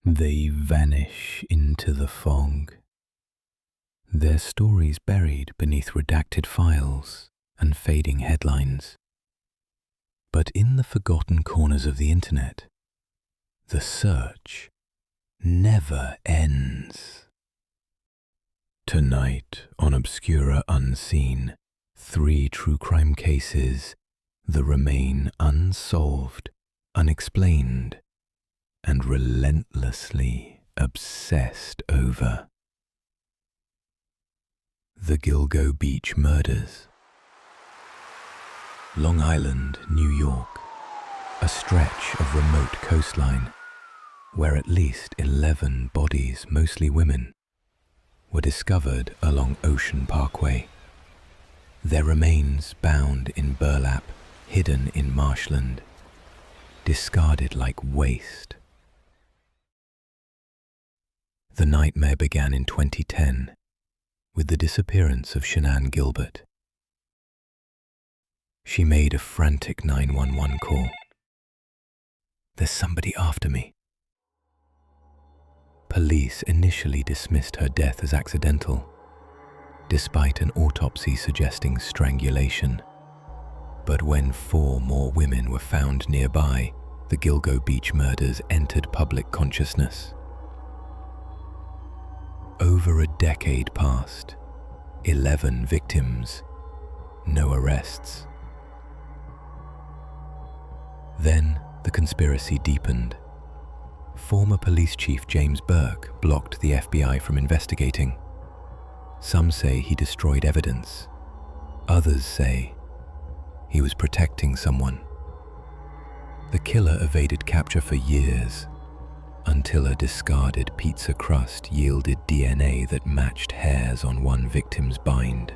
They vanish into the fog, their stories buried beneath redacted files and fading headlines. But in the forgotten corners of the internet, the search never ends. Tonight on Obscura Unseen, 3 true crime cases that remain unsolved, unexplained, and relentlessly obsessed over. The Gilgo Beach Murders. Long Island, New York, a stretch of remote coastline where at least 11 bodies, mostly women, were discovered along Ocean Parkway. Their remains bound in burlap, hidden in marshland, discarded like waste. The nightmare began in 2010 with the disappearance of Shannan Gilbert. She made a frantic 911 call. "There's somebody after me." Police initially dismissed her death as accidental, despite an autopsy suggesting strangulation. But when 4 more women were found nearby, the Gilgo Beach murders entered public consciousness. Over a decade passed, 11 victims, no arrests. Then the conspiracy deepened. Former police chief James Burke blocked the FBI from investigating. Some say he destroyed evidence. Others say he was protecting someone. The killer evaded capture for years, until a discarded pizza crust yielded DNA that matched hairs on one victim's bind.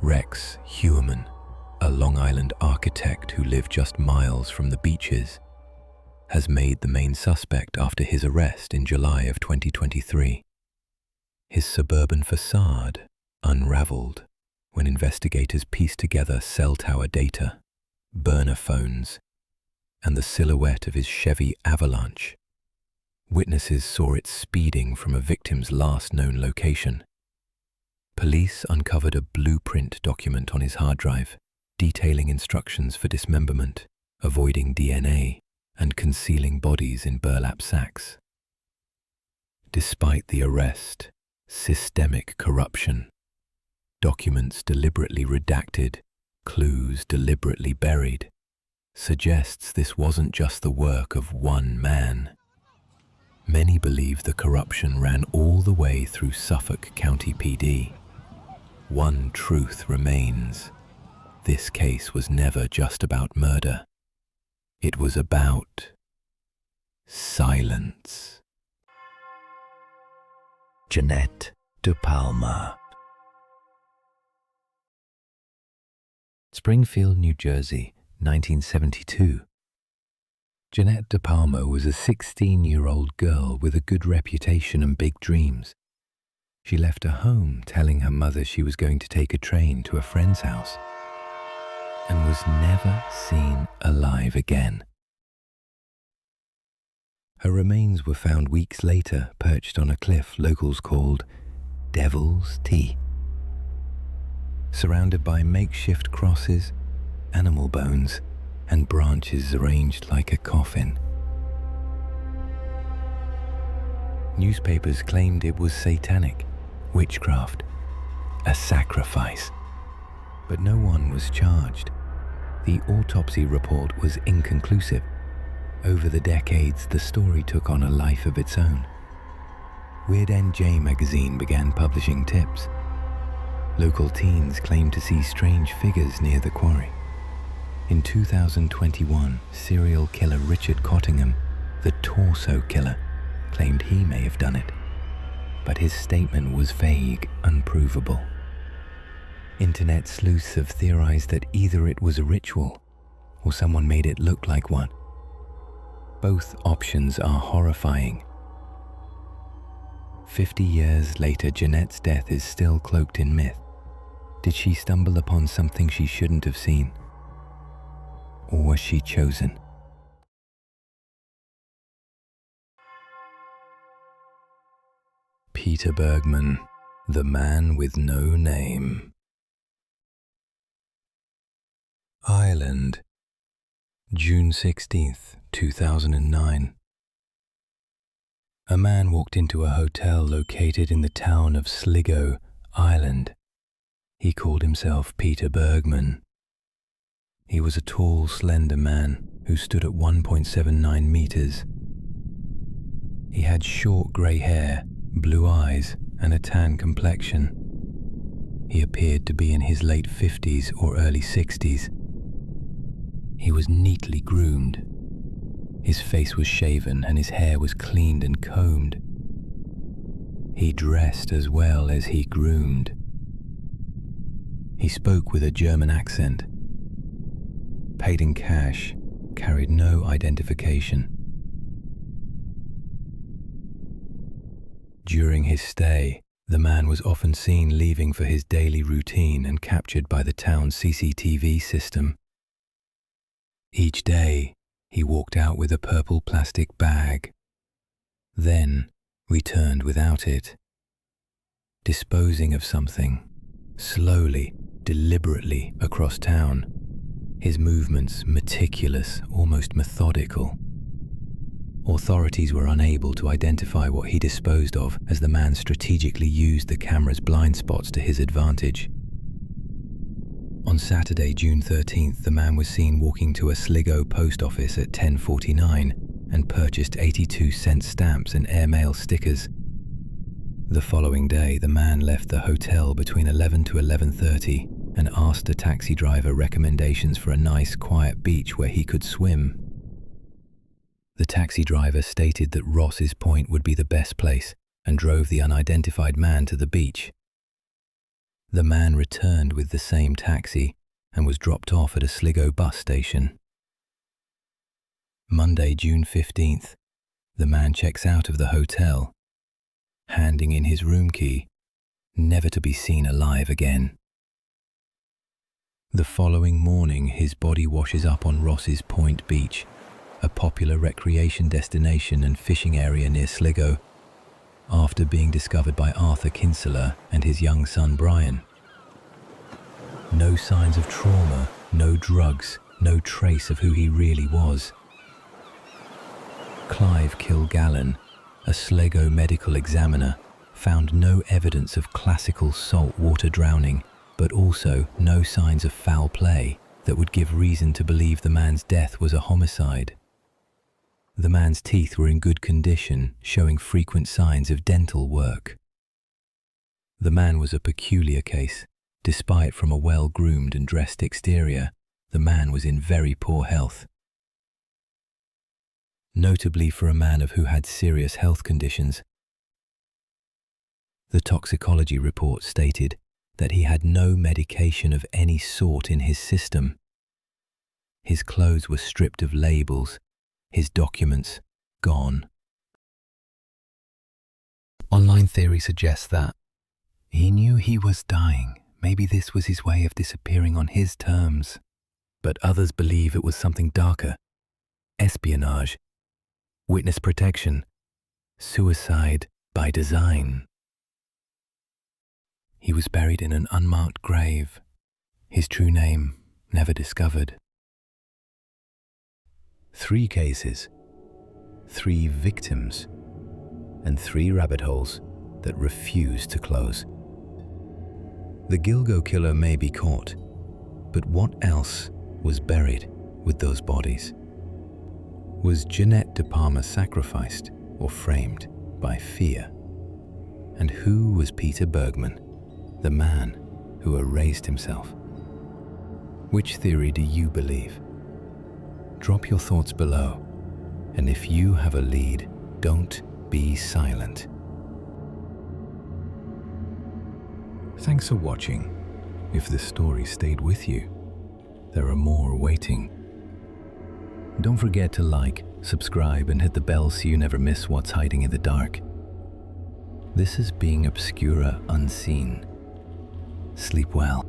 Rex Heuermann, a Long Island architect who lived just miles from the beaches, has made the main suspect after his arrest in July of 2023. His suburban facade unraveled when investigators pieced together cell tower data, burner phones, and the silhouette of his Chevy Avalanche. Witnesses saw it speeding from a victim's last known location. Police uncovered a blueprint document on his hard drive, detailing instructions for dismemberment, avoiding DNA, and concealing bodies in burlap sacks. Despite the arrest, systemic corruption, documents deliberately redacted, clues deliberately buried, suggests this wasn't just the work of one man. Many believe the corruption ran all the way through Suffolk County PD. One truth remains: this case was never just about murder. It was about silence. Jeanette, DePalma. Springfield, New Jersey, 1972. Jeanette DePalma was a 16-year-old girl with a good reputation and big dreams. She left her home telling her mother she was going to take a train to a friend's house and was never seen alive again. Her remains were found weeks later, perched on a cliff locals called Devil's Tea, surrounded by makeshift crosses, animal bones, and branches arranged like a coffin. Newspapers claimed it was satanic, witchcraft, a sacrifice. But no one was charged. The autopsy report was inconclusive. Over the decades, the story took on a life of its own. Weird NJ magazine began publishing tips. Local teens claimed to see strange figures near the quarry. In 2021, serial killer Richard Cottingham, the torso killer, claimed he may have done it, but his statement was vague, unprovable. Internet sleuths have theorized that either it was a ritual or someone made it look like one. Both options are horrifying. 50 years later, Jeanette's death is still cloaked in myth. Did she stumble upon something she shouldn't have seen? Or was she chosen? Peter Bergmann, the man with no name. Ireland, June 16th, 2009. A man walked into a hotel located in the town of Sligo, Ireland. He called himself Peter Bergmann. He was a tall, slender man who stood at 1.79 meters. He had short grey hair, blue eyes, and a tan complexion. He appeared to be in his late 50s or early 60s. He was neatly groomed. His face was shaven and his hair was cleaned and combed. He dressed as well as he groomed. He spoke with a German accent, paid in cash, carried no identification. During his stay, the man was often seen leaving for his daily routine and captured by the town's CCTV system. Each day, he walked out with a purple plastic bag, then returned without it, disposing of something, slowly, deliberately across town, his movements meticulous, almost methodical. Authorities were unable to identify what he disposed of as the man strategically used the camera's blind spots to his advantage. On Saturday, June 13th, the man was seen walking to a Sligo post office at 10:49 and purchased 82-cent stamps and airmail stickers. The following day, the man left the hotel between 11 to 11:30 and asked a taxi driver recommendations for a nice, quiet beach where he could swim. The taxi driver stated that Ross's Point would be the best place and drove the unidentified man to the beach. The man returned with the same taxi and was dropped off at a Sligo bus station. Monday, June 15th, the man checks out of the hotel, handing in his room key, never to be seen alive again. The following morning, his body washes up on Ross's Point Beach, a popular recreation destination and fishing area near Sligo, after being discovered by Arthur Kinsella and his young son Brian. No signs of trauma, no drugs, no trace of who he really was. Clive Kilgallen, a Sligo medical examiner, found no evidence of classical saltwater drowning, but also no signs of foul play that would give reason to believe the man's death was a homicide. The man's teeth were in good condition, showing frequent signs of dental work. The man was a peculiar case. Despite from a well-groomed and dressed exterior, the man was in very poor health. Notably for a man who had serious health conditions. The toxicology report stated that he had no medication of any sort in his system. His clothes were stripped of labels, his documents gone. Online theory suggests that he knew he was dying. Maybe this was his way of disappearing on his terms. But others believe it was something darker. Espionage, witness protection, suicide by design. He was buried in an unmarked grave, his true name never discovered. 3 cases, 3 victims, and 3 rabbit holes that refuse to close. The Gilgo killer may be caught, but what else was buried with those bodies? Was Jeanette DePalma sacrificed or framed by fear? And who was Peter Bergmann, the man who erased himself? Which theory do you believe? Drop your thoughts below, and if you have a lead, don't be silent. Thanks for watching. If this story stayed with you, there are more waiting. Don't forget to like, subscribe, and hit the bell so you never miss what's hiding in the dark. This is being Obscura Unseen. Sleep well.